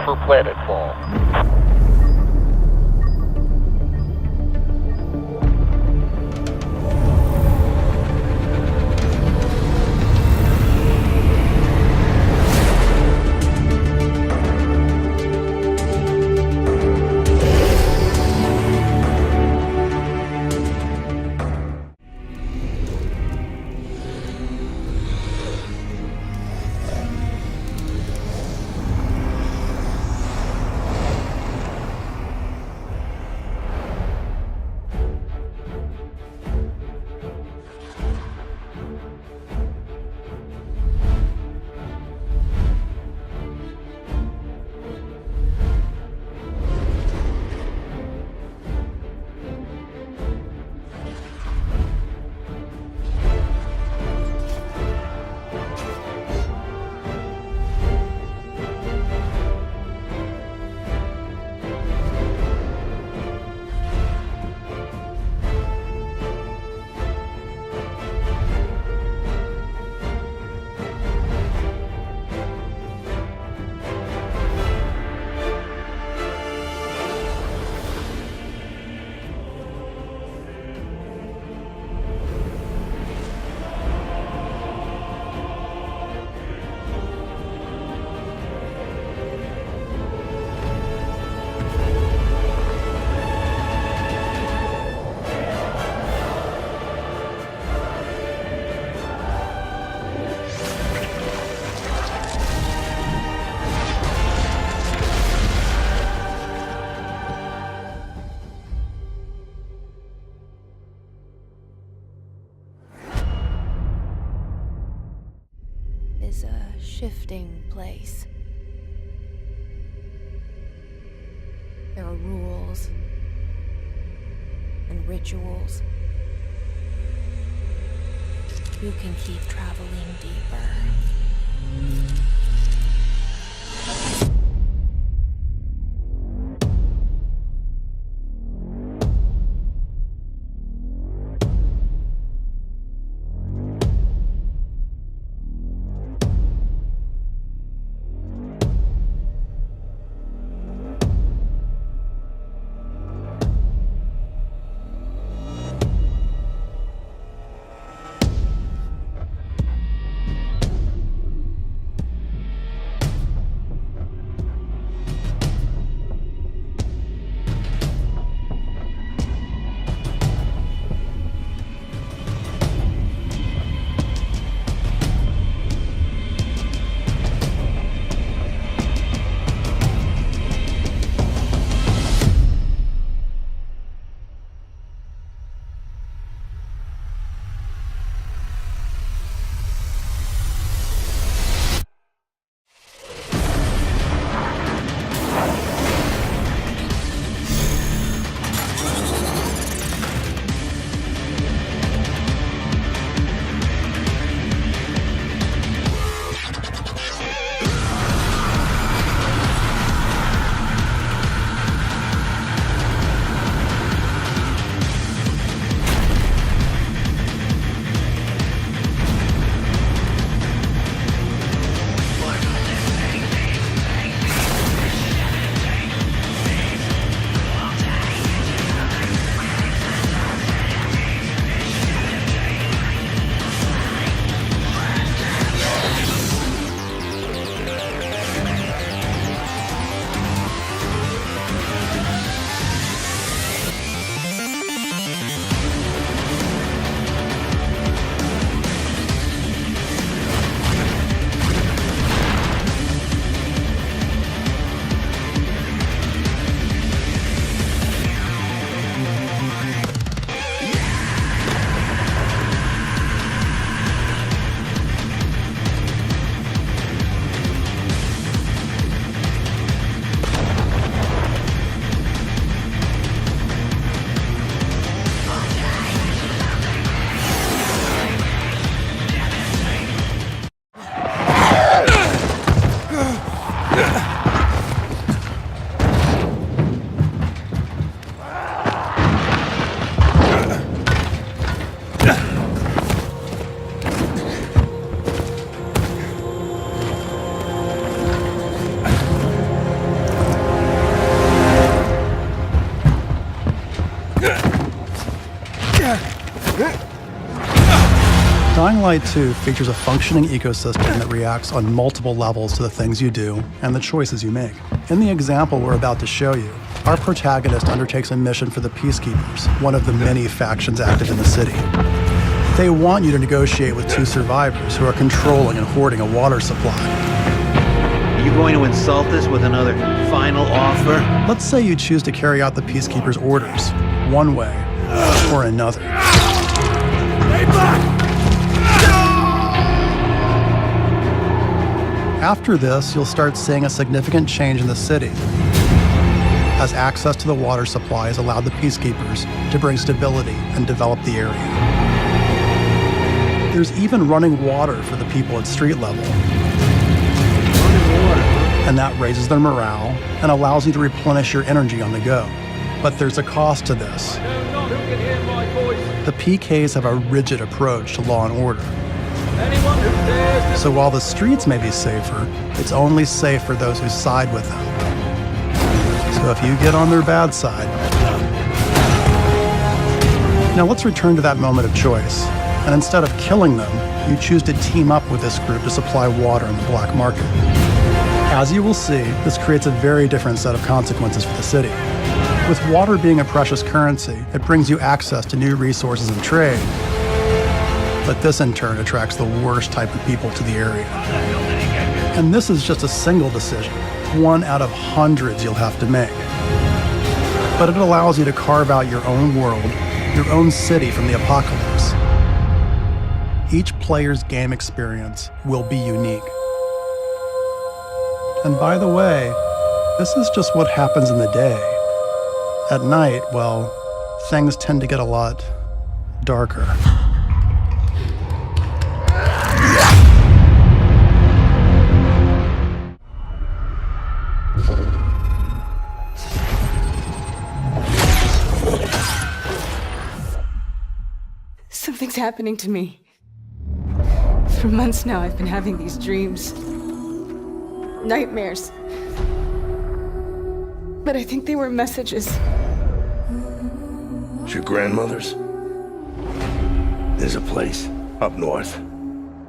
for Planetfall. Is a shifting place. There are rules and rituals. You can keep traveling deeper. Dying Light 2 features a functioning ecosystem that reacts on multiple levels to the things you do and the choices you make. In the example we're about to show you, our protagonist undertakes a mission for the Peacekeepers, one of the many factions active in the city. They want you to negotiate with two survivors who are controlling and hoarding a water supply. Are you going to insult us with another final offer? Let's say you choose to carry out the Peacekeepers' orders, one way or another. Stay back! After this, you'll start seeing a significant change in the city, as access to the water supply has allowed the Peacekeepers to bring stability and develop the area. There's even running water for the people at street level. And that raises their morale and allows you to replenish your energy on the go. But there's a cost to this. The PKs have a rigid approach to law and order. So while the streets may be safer, it's only safe for those who side with them. So if you get on their bad side... Now let's return to that moment of choice. And instead of killing them, you choose to team up with this group to supply water in the black market. As you will see, this creates a very different set of consequences for the city. With water being a precious currency, it brings you access to new resources and trade. But this in turn attracts the worst type of people to the area. And this is just a single decision, one out of hundreds you'll have to make. But it allows you to carve out your own world, your own city from the apocalypse. Each player's game experience will be unique. And by the way, this is just what happens in the day. At night, well, things tend to get a lot darker. Something's happening to me. For months now, I've been having these dreams. Nightmares. But I think they were messages. It's your grandmother's? There's a place up north.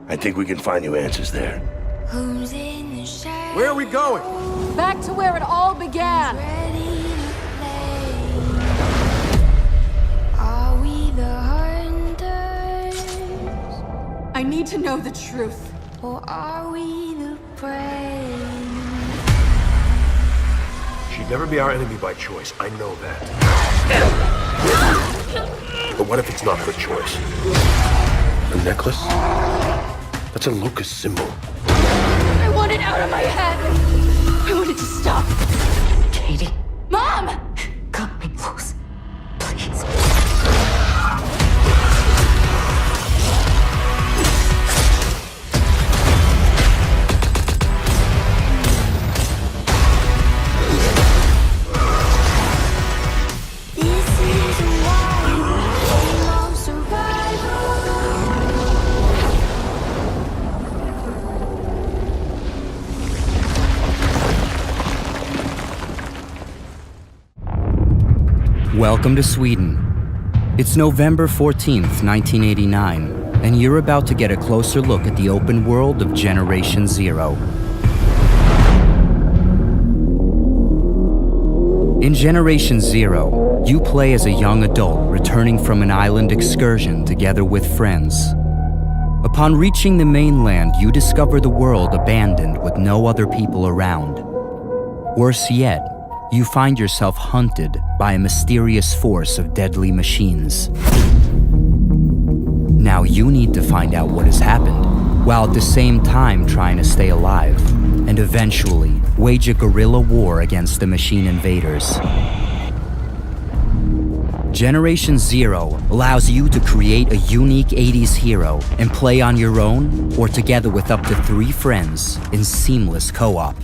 I think we can find you answers there. Where are we going? Back to where it all began. Are we the hunters? I need to know the truth. Or are we the prey? She'd never be our enemy by choice. I know that. But what if it's not her choice? The necklace? That's a locust symbol. I want it out of my head. I want it to stop. Katie. Mom! Cut me loose. Please. Welcome to Sweden. It's November 14th, 1989, and you're about to get a closer look at the open world of Generation Zero. In Generation Zero, you play as a young adult returning from an island excursion together with friends. Upon reaching the mainland, you discover the world abandoned with no other people around. Worse yet, you find yourself hunted by a mysterious force of deadly machines. Now you need to find out what has happened, while at the same time trying to stay alive, and eventually wage a guerrilla war against the machine invaders. Generation Zero allows you to create a unique 80s hero and play on your own or together with up to 3 friends in seamless co-op.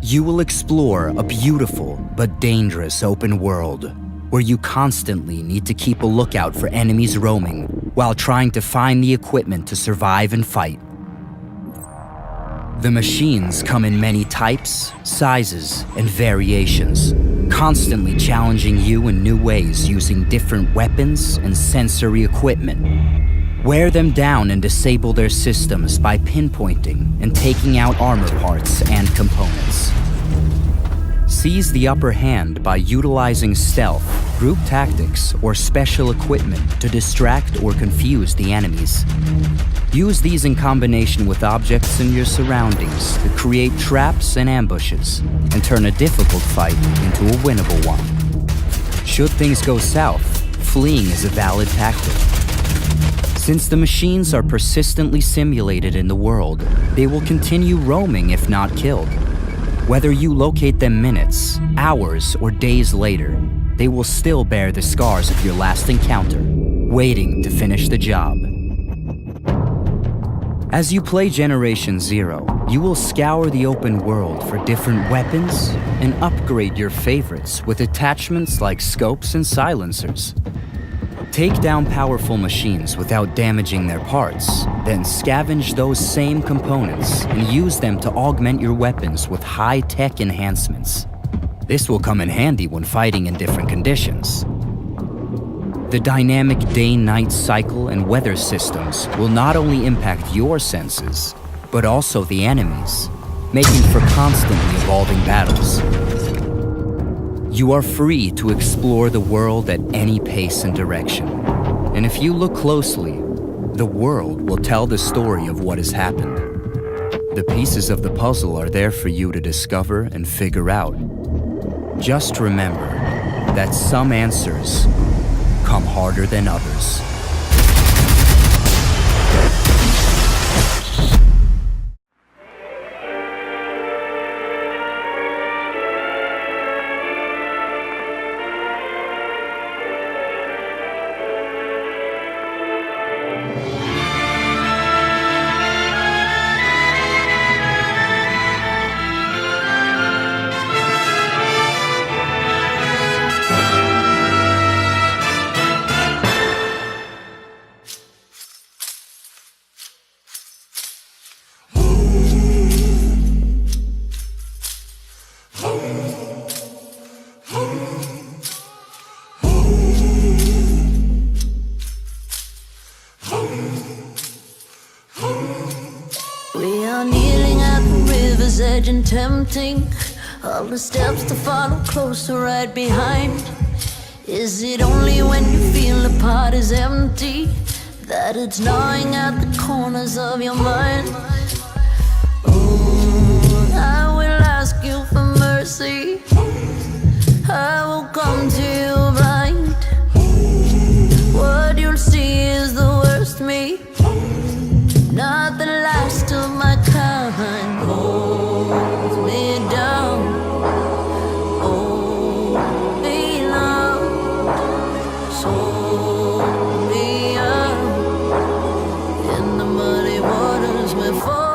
You will explore a beautiful but dangerous open world where you constantly need to keep a lookout for enemies roaming while trying to find the equipment to survive and fight. The machines come in many types, sizes, and variations, constantly challenging you in new ways using different weapons and sensory equipment. Wear them down and disable their systems by pinpointing and taking out armor parts and components. Seize the upper hand by utilizing stealth, group tactics, or special equipment to distract or confuse the enemies. Use these in combination with objects in your surroundings to create traps and ambushes, and turn a difficult fight into a winnable one. Should things go south, fleeing is a valid tactic. Since the machines are persistently simulated in the world, they will continue roaming if not killed. Whether you locate them minutes, hours, or days later, they will still bear the scars of your last encounter, waiting to finish the job. As you play Generation Zero, you will scour the open world for different weapons and upgrade your favorites with attachments like scopes and silencers. Take down powerful machines without damaging their parts, then scavenge those same components and use them to augment your weapons with high-tech enhancements. This will come in handy when fighting in different conditions. The dynamic day-night cycle and weather systems will not only impact your senses, but also the enemies, making for constantly evolving battles. You are free to explore the world at any pace and direction. And if you look closely, the world will tell the story of what has happened. The pieces of the puzzle are there for you to discover and figure out. Just remember that some answers come harder than others. We are kneeling at the river's edge and tempting all the steps to follow closer right behind. Is it only when you feel the pot is empty that it's gnawing at the corners of your mind? Oh, I will ask you for mercy. I will come to you blind. What you'll see is the worst me, not the last of my kind. Holds me down, hold me long, sold me up. In the muddy waters we're falling.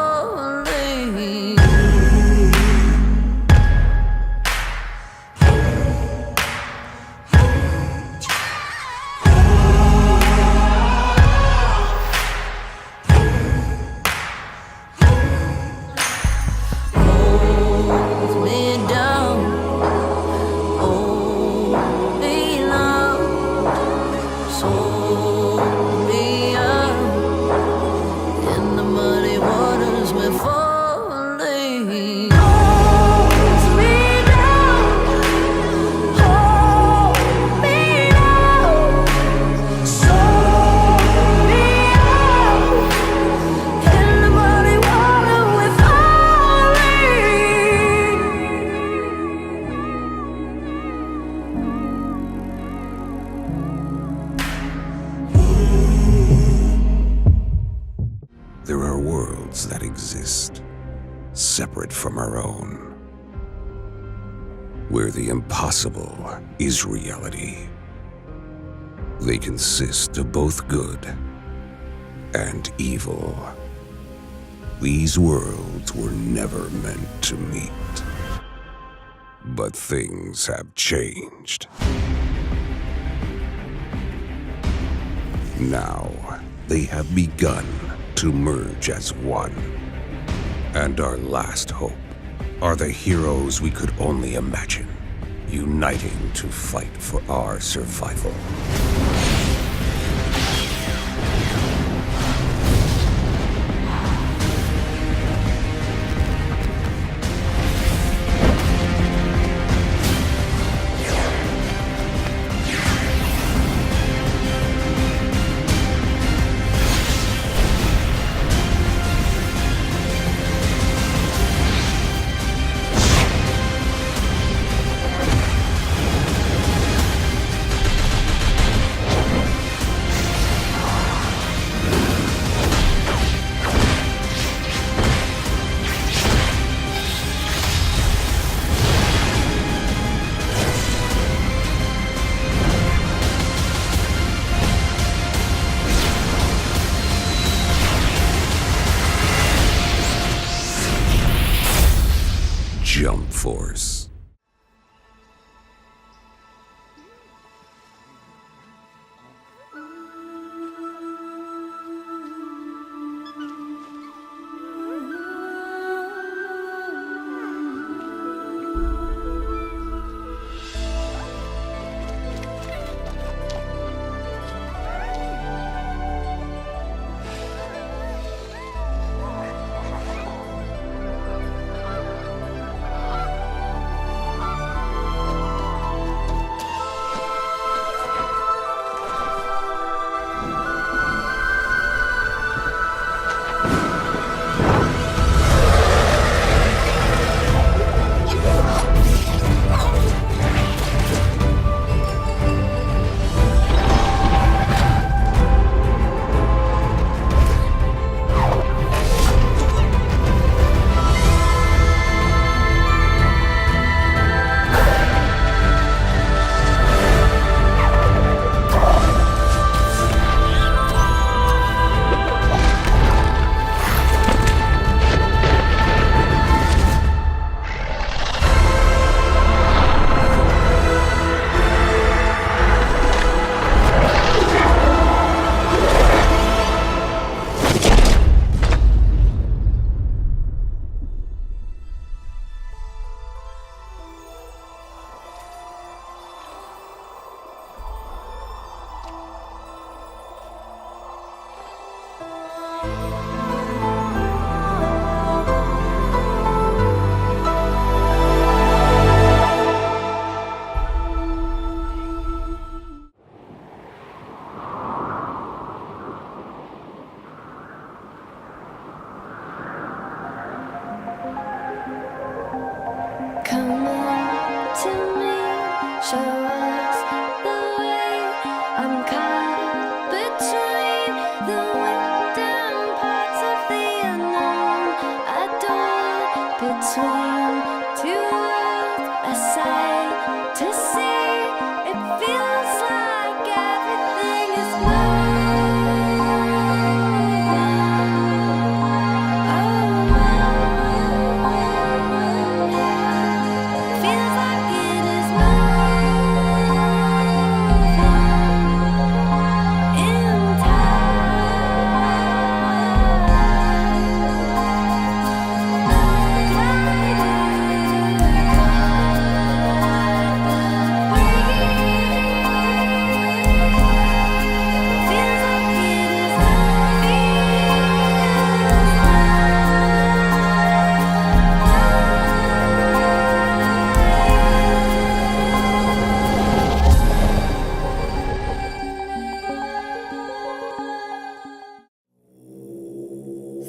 There are worlds that exist, separate from our own, where the impossible is reality. They consist of both good and evil. These worlds were never meant to meet. But things have changed. Now, they have begun to merge as one. And our last hope are the heroes we could only imagine, uniting to fight for our survival. Jump Force. Come on to me, show us the way. I'm caught between the wind and parts of the unknown. A door between two worlds, a sight to see. It feels like everything is moving. Feels like it is moving in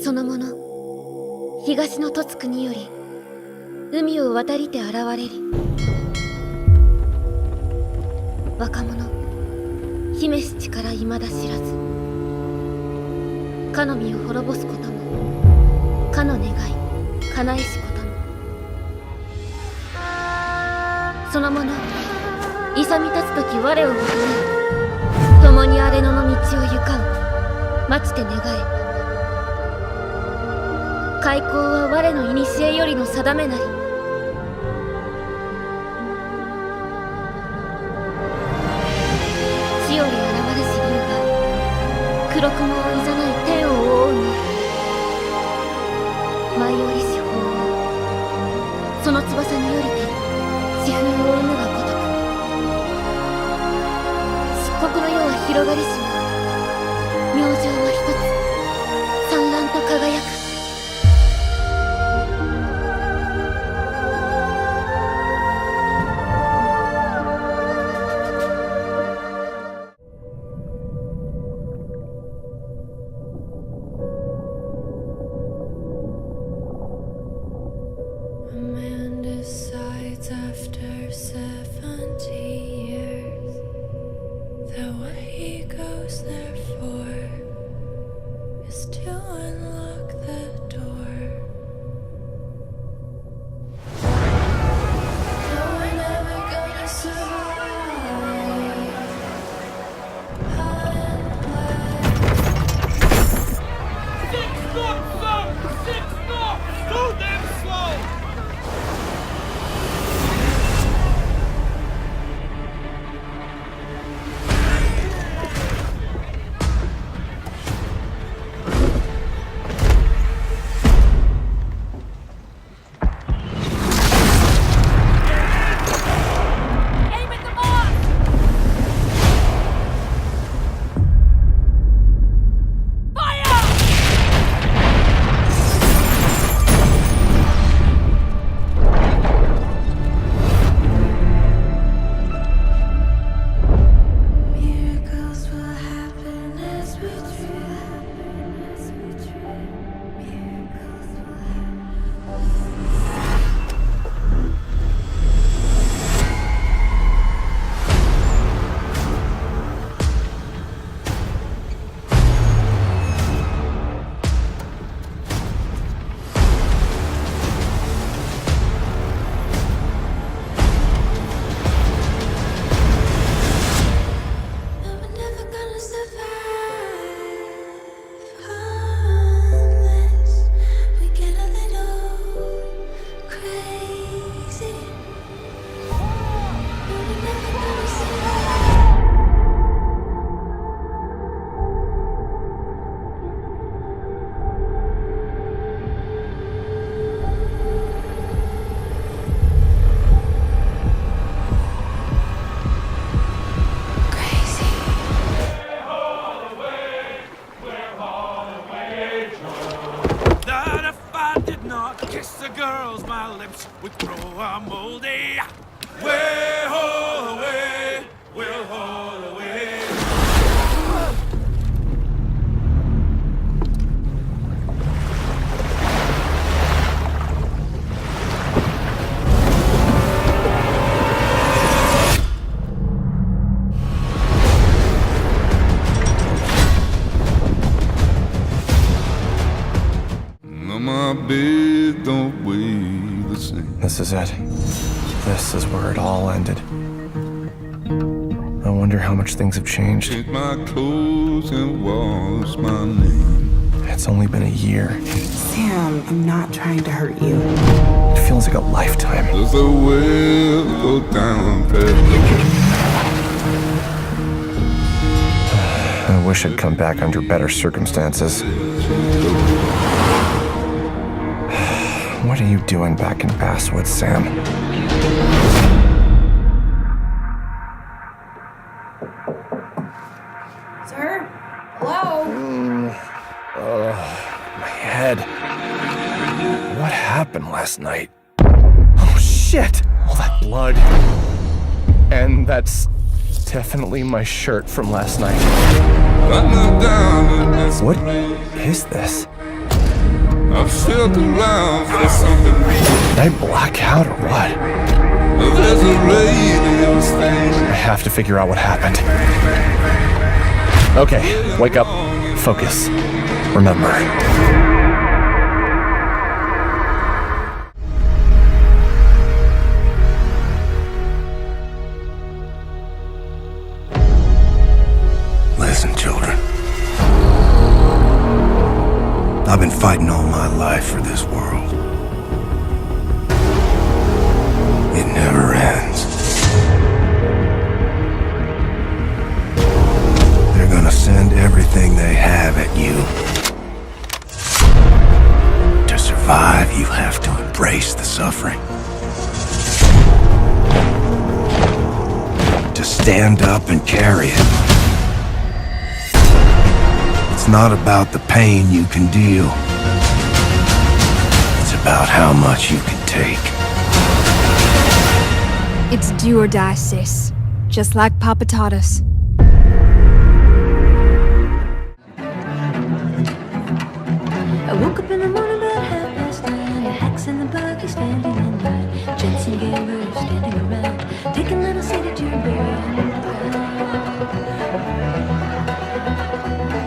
その者、東の凸国より海を渡りて現れり。若者、姫し力いまだ知らず。かの身を滅ぼすことも、かの願い叶えしことも。その者、勇み立つ時我を求める。共に荒れ野の道を行かん。待ちて願え。開口は我の古よりの定めなり。地より現れし竜が黒雲をいざない天を覆うの。舞い降りし鳳凰、その翼によりて疾風を生むがごとく。漆黒の世は広がりしも、明星は一つ燦爛と輝く。After 70 years, though what he goes there for this is it. This is where it all ended. I wonder how much things have changed. Take my clothes and wash my name. It's only been a year. Sam, I'm not trying to hurt you. It feels like a lifetime. There's a well go down past I wish I'd come back under better circumstances. What are you doing back in Basswood, Sam? Sir? Hello? My head. What happened last night? Oh shit! All that blood. And that's definitely my shirt from last night. What is this? I felt around for something real. Did I black out or what? There's a radio station. I have to figure out what happened. Okay, wake up. Focus. Remember. Listen, children. I've been fighting all my life for this world. It never ends. They're gonna send everything they have at you. To survive, you have to embrace the suffering. To stand up and carry it. It's not about the pain you can deal. It's about how much you can take. It's do or die, sis. Just like Papa taught us. I woke up in the morning about 9:30. A hex in the buggy standing in line. Jensen gamers standing around. Take a little seat at your bed.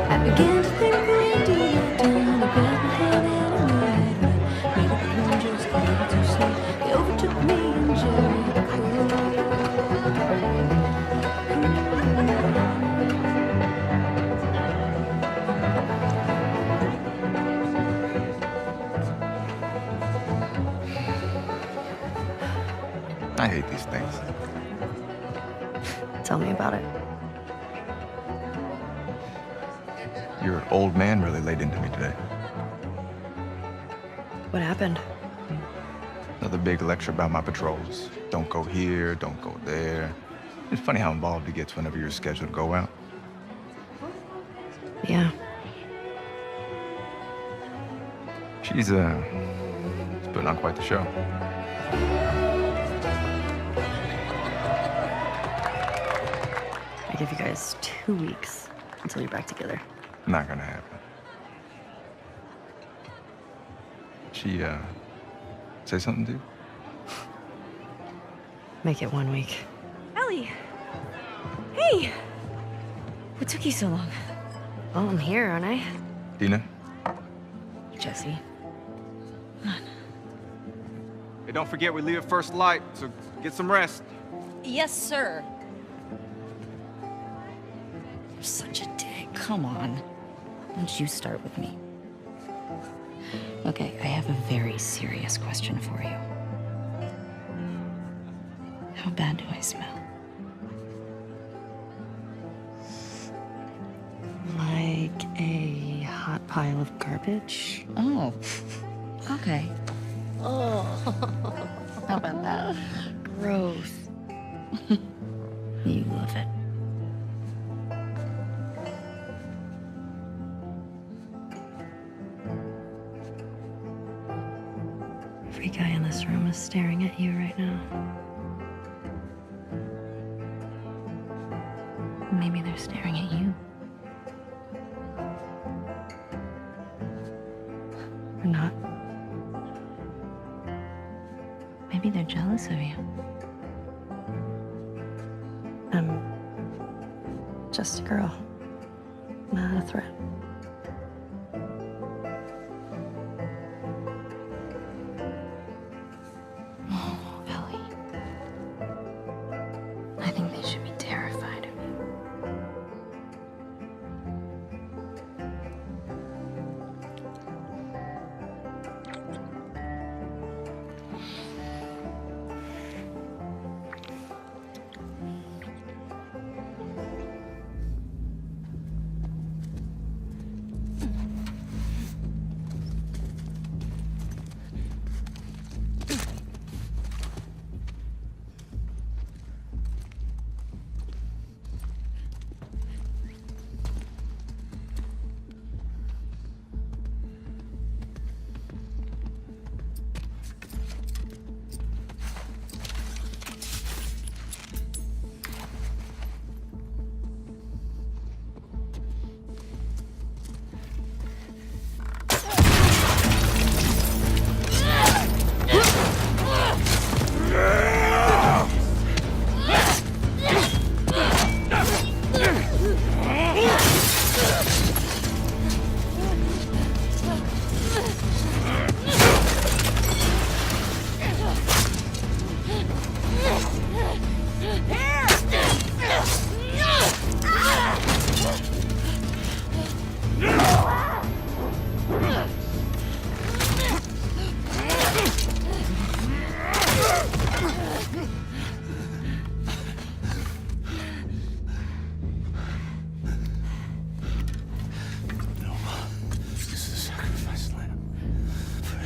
I began to think we do that time. I grabbed my hand and I moved right. Made up the plungers, got to sleep. They overtook me in Jericho. I hate these things. Tell me about it. Your old man really laid into me today. What happened? Another big lecture about my patrols. Don't go here, don't go there. It's funny how involved he gets whenever you're scheduled to go out. Yeah. She's putting on quite the show. I give you guys 2 weeks until you're back together. Not gonna happen. She, say something to you? Make it 1 week. Ellie! Hey! What took you so long? Well, I'm here, aren't I? Dina? Jesse. Hey, don't forget we leave at first light, so get some rest. Yes, sir. You're such a dick. Come on. Why don't you start with me? Okay, I have a very serious question for you. How bad do I smell? Like a hot pile of garbage? Oh, okay. Oh, how about that? Gross. You love it. Every guy in this room is staring at you right now. Maybe they're staring at you. Or not. Maybe they're jealous of you. I'm just a girl, not a threat. think they should be terrified of you. This is a sacrifice lamb. For